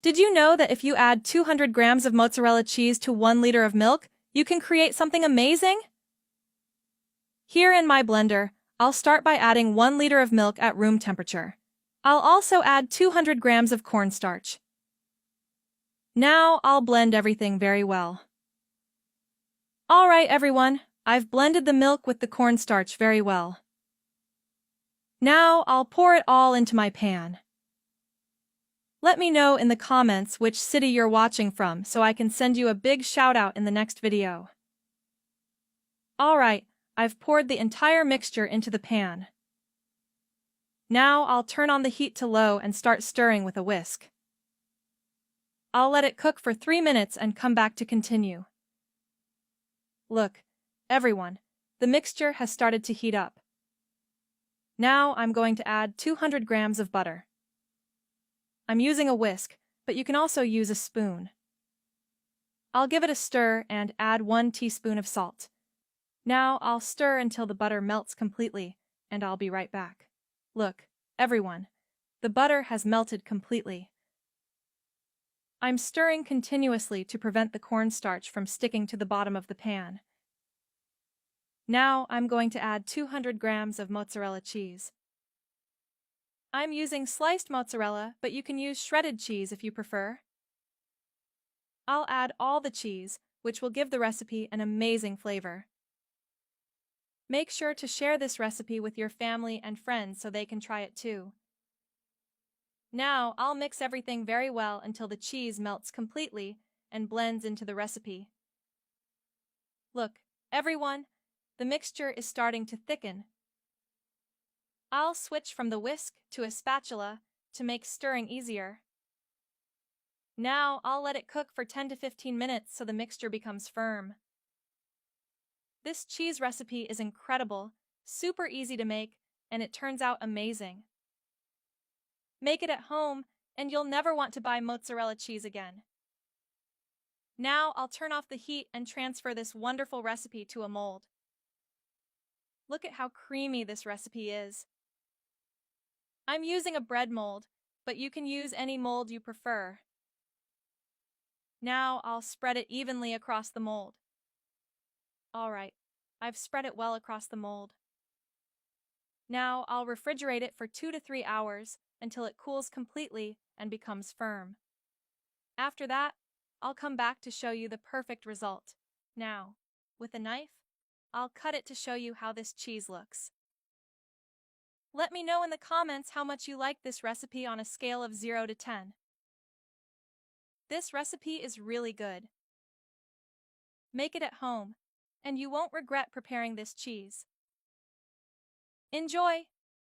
Did you know that if you add 200 grams of mozzarella cheese to 1 liter of milk, you can create something amazing? Here in my blender, I'll start by adding 1 liter of milk at room temperature. I'll also add 200 grams of cornstarch. Now I'll blend everything very well. Alright everyone, I've blended the milk with the cornstarch very well. Now I'll pour it all into my pan. Let me know in the comments which city you're watching from so I can send you a big shout out in the next video. Alright, I've poured the entire mixture into the pan. Now I'll turn on the heat to low and start stirring with a whisk. I'll let it cook for 3 minutes and come back to continue. Look, everyone, the mixture has started to heat up. Now I'm going to add 200 grams of butter. I'm using a whisk, but you can also use a spoon. I'll give it a stir and add 1 teaspoon of salt. Now I'll stir until the butter melts completely, and I'll be right back. Look, everyone, the butter has melted completely. I'm stirring continuously to prevent the cornstarch from sticking to the bottom of the pan. Now I'm going to add 200 grams of mozzarella cheese. I'm using sliced mozzarella, but you can use shredded cheese if you prefer. I'll add all the cheese, which will give the recipe an amazing flavor. Make sure to share this recipe with your family and friends so they can try it too. Now I'll mix everything very well until the cheese melts completely and blends into the recipe. Look, everyone, the mixture is starting to thicken. I'll switch from the whisk to a spatula to make stirring easier. Now I'll let it cook for 10 to 15 minutes so the mixture becomes firm. This cheese recipe is incredible, super easy to make, and it turns out amazing. Make it at home, and you'll never want to buy mozzarella cheese again. Now I'll turn off the heat and transfer this wonderful recipe to a mold. Look at how creamy this recipe is. I'm using a bread mold, but you can use any mold you prefer. Now I'll spread it evenly across the mold. Alright, I've spread it well across the mold. Now I'll refrigerate it for 2 to 3 hours until it cools completely and becomes firm. After that, I'll come back to show you the perfect result. Now, with a knife, I'll cut it to show you how this cheese looks. Let me know in the comments how much you like this recipe on a scale of 0 to 10. This recipe is really good. Make it at home, and you won't regret preparing this cheese. Enjoy!